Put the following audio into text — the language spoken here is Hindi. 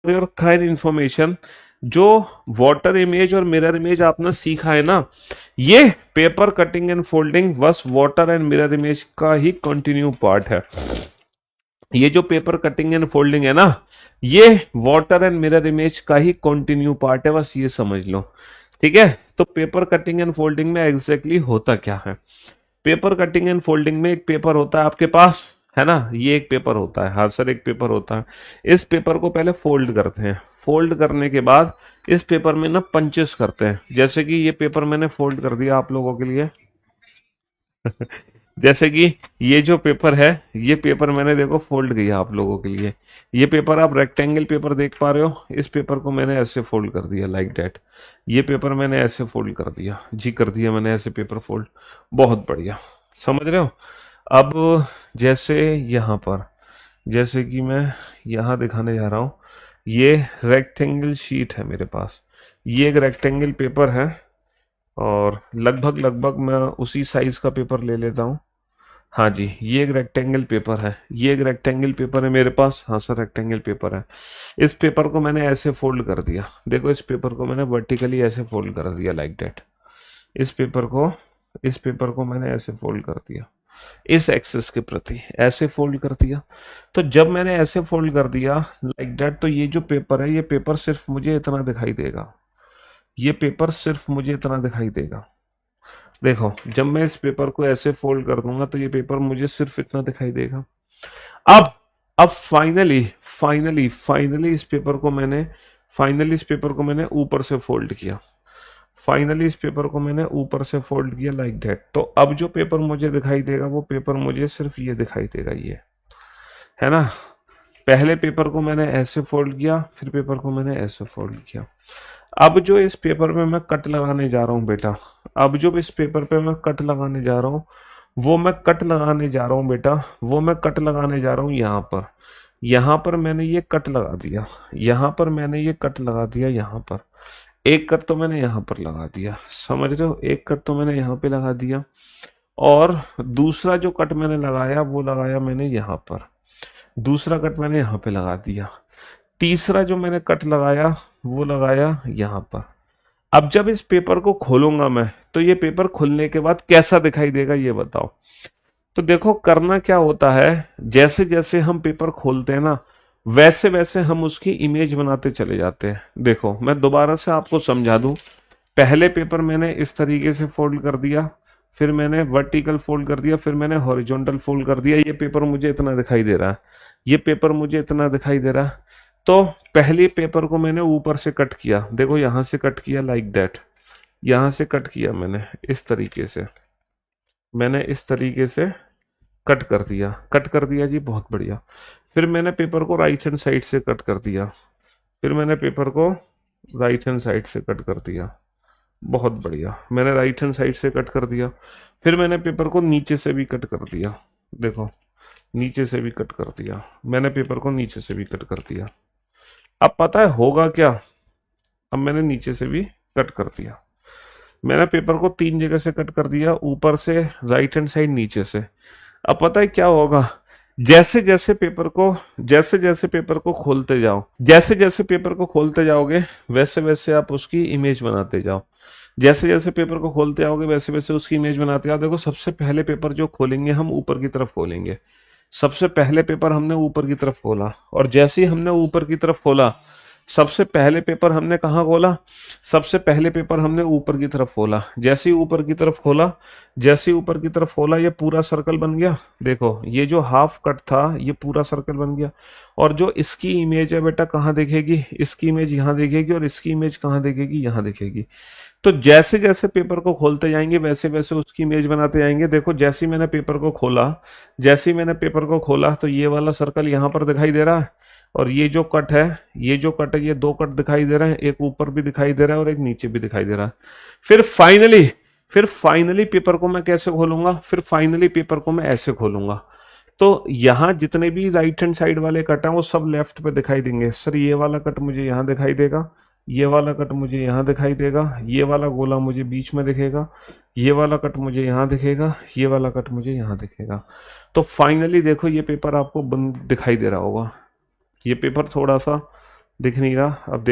योर काइंड इंफॉर्मेशन, जो वाटर इमेज और मिरर इमेज आपने सीखा है ना, ये पेपर कटिंग एंड फोल्डिंग बस वाटर एंड मिरर इमेज का ही कंटिन्यू पार्ट है। ये जो पेपर कटिंग एंड फोल्डिंग है ना, ये वाटर एंड मिरर इमेज का ही कंटिन्यू पार्ट है, बस ये समझ लो। ठीक है, तो पेपर कटिंग एंड फोल्डिंग में एग्जैक्टली होता क्या है? पेपर कटिंग एंड फोल्डिंग में एक पेपर होता है आपके पास, है ना, ये एक पेपर होता है, हाँ सर एक पेपर होता है। इस पेपर को पहले फोल्ड करते हैं, फोल्ड करने के बाद इस पेपर में ना पंचेस करते हैं। जैसे कि ये पेपर मैंने फोल्ड कर दिया आप लोगों के लिए जैसे कि ये जो पेपर है, ये पेपर मैंने देखो फोल्ड किया आप लोगों के लिए। ये पेपर आप रेक्टेंगल पेपर देख पा रहे हो, इस पेपर को मैंने ऐसे फोल्ड कर दिया लाइक दैट। ये पेपर मैंने ऐसे फोल्ड कर दिया जी, कर दिया मैंने ऐसे पेपर फोल्ड। बहुत बढ़िया, समझ रहे हो? अब जैसे यहाँ पर, जैसे कि मैं यहाँ दिखाने जा रहा हूँ, ये रेक्टेंगल शीट है मेरे पास, ये एक रेक्टेंगल पेपर है, और लगभग लगभग मैं उसी साइज का पेपर ले लेता हूँ। हाँ जी, ये एक रेक्टेंगल पेपर है, ये एक रेक्टेंगल पेपर है मेरे पास, हाँ सर रेक्टेंगल पेपर है। इस पेपर को मैंने ऐसे फोल्ड कर दिया, देखो इस पेपर को मैंने वर्टिकली ऐसे फोल्ड कर दिया लाइक दैट। इस पेपर को, इस पेपर को मैंने ऐसे फोल्ड कर दिया, इस एक्सिस के प्रति ऐसे फोल्ड कर दिया। तो जब मैंने ऐसे फोल्ड कर दिया लाइक दैट, तो ये जो पेपर है, ये पेपर सिर्फ मुझे इतना दिखाई देगा, ये पेपर सिर्फ मुझे इतना दिखाई देगा। देखो जब मैं इस पेपर को ऐसे फोल्ड कर दूंगा तो ये पेपर मुझे सिर्फ इतना दिखाई देगा। अब अब फाइनली फाइनली फाइनली इस पेपर को मैंने, फाइनली इस पेपर को मैंने ऊपर से फोल्ड किया, फाइनली इस पेपर को मैंने ऊपर से फोल्ड किया लाइक दैट। तो अब जो पेपर मुझे दिखाई देगा, वो पेपर मुझे सिर्फ ये दिखाई देगा, ये है ना। पहले पेपर को मैंने ऐसे फोल्ड किया, फिर पेपर को मैंने ऐसे फोल्ड किया। अब जो इस पेपर पे मैं कट लगाने जा रहा हूँ बेटा, अब जो इस पेपर पे मैं कट लगाने जा रहा हूँ, वो मैं कट लगाने जा रहा हूँ बेटा, वो मैं कट लगाने जा रहा हूँ यहाँ पर। यहाँ पर मैंने ये कट लगा दिया, यहाँ पर मैंने ये कट लगा दिया, यहाँ पर एक कट तो मैंने यहाँ पर लगा दिया, समझ रहे हो, एक कट तो मैंने यहाँ पे लगा दिया। और दूसरा जो कट मैंने लगाया वो लगाया मैंने यहाँ पर, दूसरा कट मैंने यहाँ पे लगा दिया। तीसरा जो मैंने कट लगाया वो लगाया यहाँ पर। अब जब इस पेपर को खोलूंगा मैं, तो ये पेपर खुलने के बाद कैसा दिखाई देगा ये बताओ। तो देखो करना क्या होता है, जैसे जैसे हम पेपर खोलते हैं ना, वैसे वैसे हम उसकी इमेज बनाते चले जाते हैं। देखो मैं दोबारा से आपको समझा दूं, पहले पेपर मैंने इस तरीके से फोल्ड कर दिया, फिर मैंने वर्टिकल फोल्ड कर दिया, फिर मैंने हॉरिजॉन्टल फोल्ड कर दिया। ये पेपर मुझे इतना दिखाई दे रहा है, ये पेपर मुझे इतना दिखाई दे रहा है। तो पहले पेपर को मैंने ऊपर से कट किया, देखो यहां से कट किया लाइक दैट, यहां से कट किया मैंने इस तरीके से, मैंने इस तरीके से कट कर दिया, कट कर दिया जी, बहुत बढ़िया। फिर मैंने पेपर को राइट हैंड साइड से कट कर दिया, फिर मैंने पेपर को राइट हैंड साइड से कट कर दिया, बहुत बढ़िया, मैंने राइट हैंड साइड से कट कर दिया। फिर मैंने पेपर को नीचे से भी कट कर दिया, देखो नीचे से भी कट कर दिया, मैंने पेपर को नीचे से भी कट कर दिया। अब पता है होगा क्या, अब मैंने नीचे से भी कट कर दिया, मैंने पेपर को 3 जगह से कट कर दिया, ऊपर से, राइट हैंड साइड, नीचे से। अब पता है क्या होगा, जैसे जैसे पेपर को, जैसे जैसे पेपर को खोलते जाओ, जैसे जैसे पेपर को खोलते जाओगे, वैसे वैसे आप उसकी इमेज बनाते जाओ। जैसे जैसे पेपर को खोलते जाओगे वैसे वैसे उसकी इमेज बनाते जाओ। देखो सबसे पहले पेपर जो खोलेंगे हम ऊपर की तरफ खोलेंगे, सबसे पहले पेपर हमने ऊपर की तरफ खोला, और जैसे ही हमने ऊपर की तरफ खोला, सबसे पहले पेपर हमने कहाँ खोला, सबसे पहले पेपर हमने ऊपर की तरफ खोला। जैसे ही ऊपर की तरफ खोला, जैसे ही ऊपर की तरफ खोला, ये पूरा सर्कल बन गया। देखो ये जो हाफ कट था ये पूरा सर्कल बन गया। और जो इसकी इमेज है बेटा कहाँ दिखेगी, इसकी इमेज यहाँ दिखेगी, और इसकी इमेज कहाँ दिखेगी, यहाँ दिखेगी। तो जैसे जैसे पेपर को खोलते जाएंगे वैसे वैसे उसकी इमेज बनाते जाएंगे। देखो जैसे ही मैंने पेपर को खोला, जैसे ही मैंने पेपर को खोला, तो ये वाला सर्कल यहाँ पर दिखाई दे रहा है, और ये जो कट है, ये जो कट है, ये 2 कट दिखाई दे रहे हैं, एक ऊपर भी दिखाई दे रहा है और एक नीचे भी दिखाई दे रहा है। फिर फाइनली, फिर फाइनली पेपर को मैं कैसे खोलूंगा, फिर फाइनली पेपर को मैं ऐसे खोलूंगा। तो यहाँ जितने भी राइट हैंड साइड वाले कट हैं वो सब लेफ्ट पे दिखाई देंगे। सर ये वाला कट मुझे यहाँ दिखाई देगा, ये वाला कट मुझे यहाँ दिखाई देगा, ये वाला गोला मुझे बीच में दिखेगा, ये वाला कट मुझे यहाँ दिखेगा, ये वाला कट मुझे यहाँ दिखेगा। तो फाइनली देखो ये पेपर आपको बंद दिखाई दे रहा होगा, ये पेपर थोड़ा सा दिख नहीं रहा अब